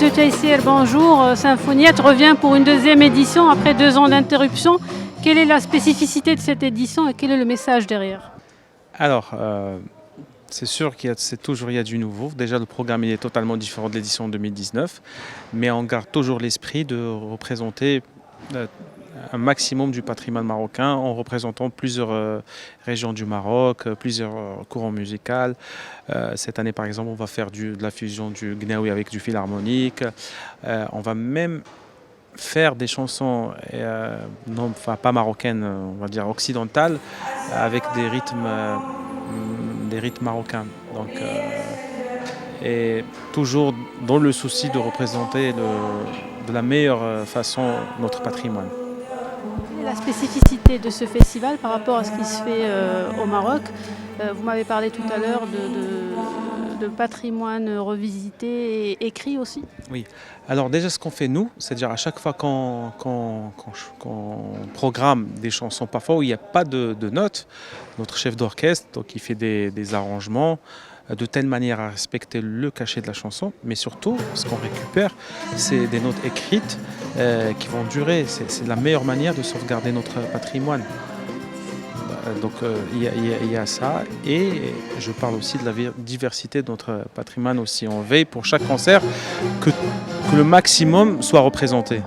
Monsieur Tayssir, bonjour. Symfoniette revient pour une deuxième édition après 2 ans d'interruption. Quelle est la spécificité de cette édition et quel est le message derrière? Alors, c'est sûr qu'il y a du nouveau. Déjà, le programme il est totalement différent de l'édition 2019, mais on garde toujours l'esprit de représenter un maximum du patrimoine marocain en représentant plusieurs régions du Maroc, plusieurs courants musicaux. Cette année, par exemple, on va faire de la fusion du gnaoui avec du philharmonique. On va même faire des chansons, non, enfin, pas marocaines, on va dire occidentales, avec des rythmes marocains. Donc, et toujours dans le souci de représenter de la meilleure façon notre patrimoine. Quelle est la spécificité de ce festival par rapport à ce qui se fait au Maroc? Vous m'avez parlé tout à l'heure de patrimoine revisité et écrit aussi. Oui, alors déjà ce qu'on fait nous, c'est-à-dire à chaque fois qu'on programme des chansons, parfois où il n'y a pas de notes, notre chef d'orchestre, donc il fait des arrangements de telle manière à respecter le cachet de la chanson, mais surtout ce qu'on récupère, c'est des notes écrites qui vont durer. C'est la meilleure manière de sauvegarder notre patrimoine. Donc il y a ça, et je parle aussi de la diversité de notre patrimoine aussi. On veille pour chaque concert que le maximum soit représenté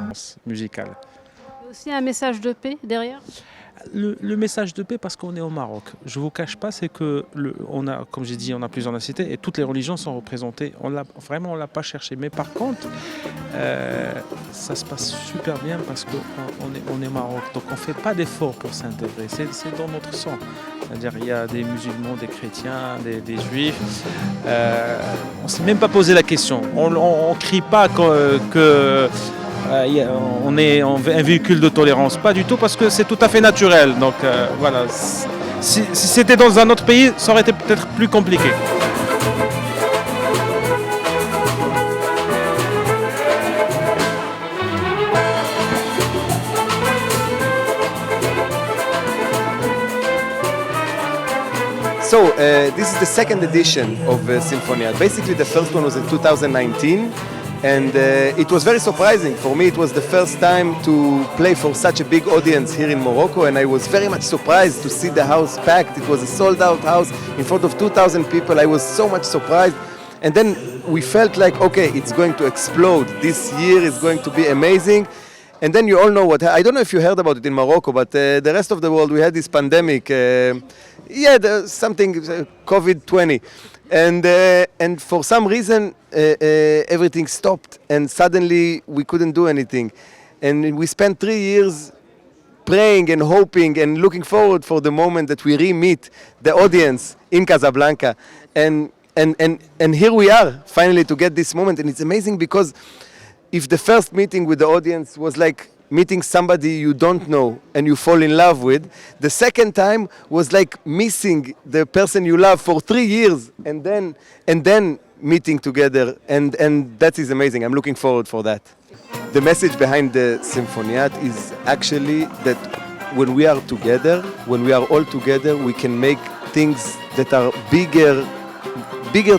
musical. Il y a aussi un message de paix derrière. Le message de paix, parce qu'on est au Maroc, je ne vous cache pas, c'est que comme j'ai dit, on a plusieurs nationalités et toutes les religions sont représentées. On l'a pas cherché. Mais par contre, ça se passe super bien parce qu'on est au Maroc. Donc on ne fait pas d'efforts pour s'intégrer. C'est dans notre sang. C'est-à-dire il y a des musulmans, des chrétiens, des juifs. On ne s'est même pas posé la question. On ne crie pas que on est un véhicule de tolérance, pas du tout, parce que c'est tout à fait naturel. Donc voilà, si c'était dans un autre pays, ça aurait été peut-être plus compliqué. So this is the second edition of Sinfonia. Basically, the first one was in 2019. And it was very surprising. For me, it was the first time to play for such a big audience here in Morocco, and I was very much surprised to see the house packed. It was a sold-out house in front of 2,000 people. I was so much surprised. And then we felt like, okay, it's going to explode. This year is going to be amazing. And then you all know I don't know if you heard about it in Morocco, but the rest of the world, we had this pandemic. Something, COVID-20. And for some reason, everything stopped, and suddenly we couldn't do anything. And we spent 3 years praying and hoping and looking forward for the moment that we re-meet the audience in Casablanca. And here we are, finally, to get this moment. And it's amazing because if the first meeting with the audience was like meeting somebody you don't know and you fall in love with, the second time was like missing the person you love for 3 years and then meeting together, and that is amazing. I'm looking forward for that. The message behind the Symphoniat is actually that when we are together, when we are all together, we can make things that are bigger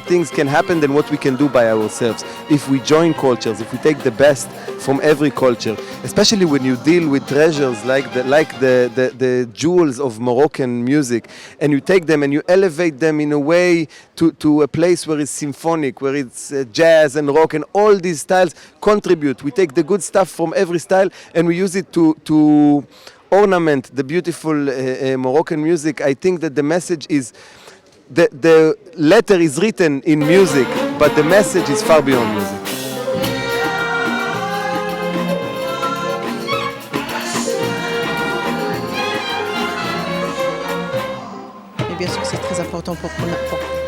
things can happen than what we can do by ourselves. If we join cultures, if we take the best from every culture, especially when you deal with treasures like the jewels of Moroccan music, and you take them and you elevate them in a way to a place where it's symphonic, where it's jazz and rock, and all these styles contribute. We take the good stuff from every style and we use it to ornament the beautiful Moroccan music. I think that the message is the letter is written in music, but the message is far beyond music. Et bien sûr, c'est très important pour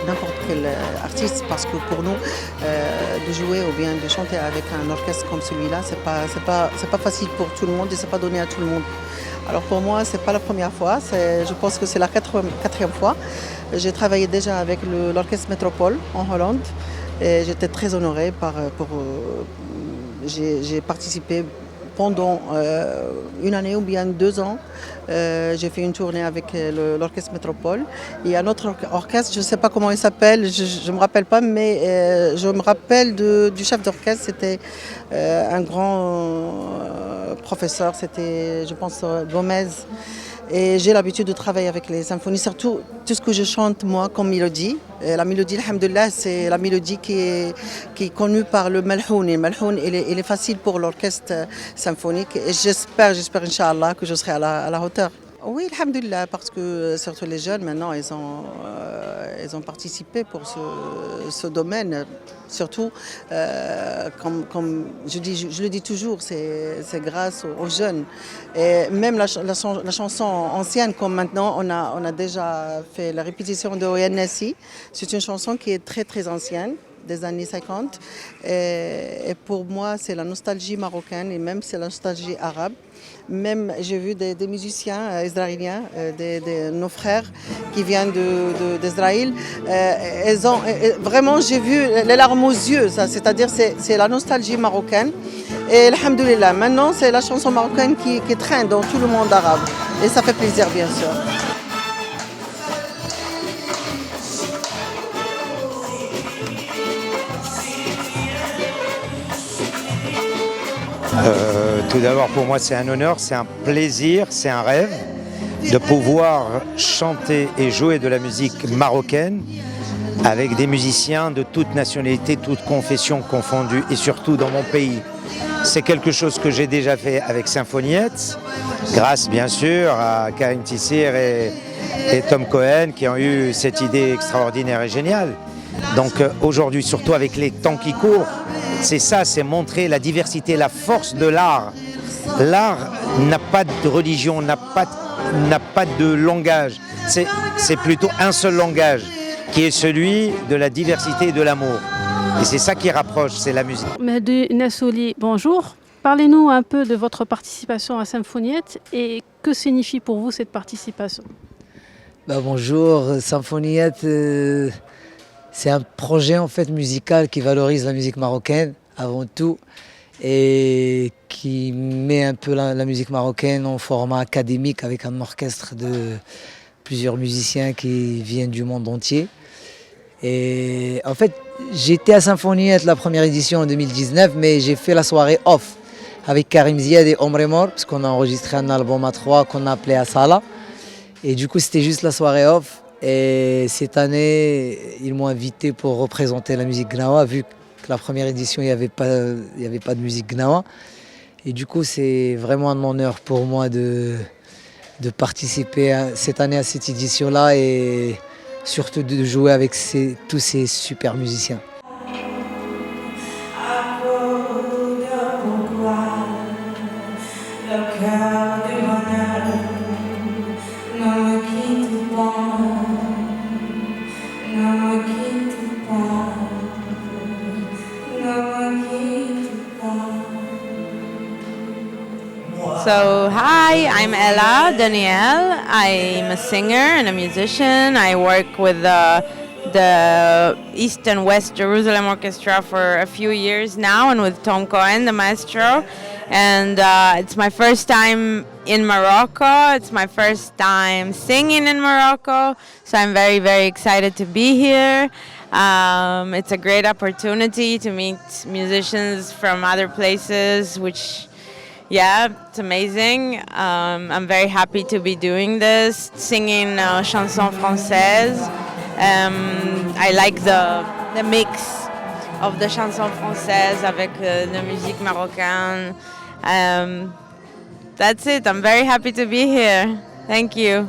n'importe quel artiste, parce que pour nous, de jouer ou bien de chanter avec un orchestre comme celui-là, c'est pas facile pour tout le monde et c'est pas donné à tout le monde. Alors pour moi, c'est pas la première fois, je pense que c'est la quatrième fois. J'ai travaillé déjà avec l'Orchestre Métropole en Hollande et j'étais très honorée j'ai participé pendant une année ou bien 2 ans, j'ai fait une tournée avec l'Orchestre Métropole. Il y a un autre orchestre, je ne sais pas comment il s'appelle, je ne me rappelle pas, mais je me rappelle du chef d'orchestre, c'était un grand professeur, c'était, je pense, Gomez. Et j'ai l'habitude de travailler avec les symphonies, surtout tout ce que je chante moi comme mélodie. Et la mélodie, alhamdoulilah, c'est la mélodie qui est connue par le malhoun. Et le malhoun, il est facile pour l'orchestre symphonique. Et j'espère, Inch'Allah, que je serai à la hauteur. Oui, alhamdoulilah, parce que surtout les jeunes, maintenant, ils ont participé pour ce domaine. Surtout, comme je le dis toujours, c'est grâce aux jeunes. Et même la chanson ancienne, comme maintenant, on a déjà fait la répétition de ONSI. C'est une chanson qui est très, très ancienne, des années 50. Et pour moi, c'est la nostalgie marocaine et même c'est la nostalgie arabe. Même j'ai vu des musiciens israéliens, nos frères qui viennent d'Israël. Vraiment, j'ai vu les larmes aux yeux. C'est-à-dire c'est la nostalgie marocaine. Et alhamdoulilah, maintenant c'est la chanson marocaine qui traîne dans tout le monde arabe. Et ça fait plaisir, bien sûr. Tout d'abord, pour moi, c'est un honneur, c'est un plaisir, c'est un rêve de pouvoir chanter et jouer de la musique marocaine avec des musiciens de toute nationalité, toute confession confondue et surtout dans mon pays. C'est quelque chose que j'ai déjà fait avec Symphoniette, grâce bien sûr à Karim Tissir et Tom Cohen qui ont eu cette idée extraordinaire et géniale. Donc aujourd'hui, surtout avec les temps qui courent, c'est ça, c'est montrer la diversité, la force de l'art. L'art n'a pas de religion, n'a pas de langage. C'est plutôt un seul langage, qui est celui de la diversité et de l'amour. Et c'est ça qui rapproche, c'est la musique. Mehdi Nassouli, bonjour. Parlez-nous un peu de votre participation à Symphoniette et que signifie pour vous cette participation? Bonjour, Symphoniette, c'est un projet en fait musical qui valorise la musique marocaine avant tout et qui met un peu la musique marocaine en format académique avec un orchestre de plusieurs musiciens qui viennent du monde entier. Et en fait, j'étais à Symphoniette la première édition en 2019, mais j'ai fait la soirée off avec Karim Ziad et Omre Mor, parce qu'on a enregistré un album à 3 qu'on a appelé Asala. Et du coup, c'était juste la soirée off. Et cette année, ils m'ont invité pour représenter la musique gnawa, vu que la première édition, il n'y avait pas de musique gnawa. Et du coup, c'est vraiment un honneur pour moi de participer cette année à cette édition-là et surtout de jouer avec tous ces super musiciens. So, hi, I'm Ella Danielle. I'm a singer and a musician. I work with the East and West Jerusalem Orchestra for a few years now, and with Tom Cohen, the maestro. And it's my first time in Morocco. It's my first time singing in Morocco. So I'm very, very excited to be here. It's a great opportunity to meet musicians from other places, which, yeah, it's amazing. I'm very happy to be doing this, singing chansons françaises. I like the mix of the chansons françaises avec the musique marocaine. That's it. I'm very happy to be here. Thank you.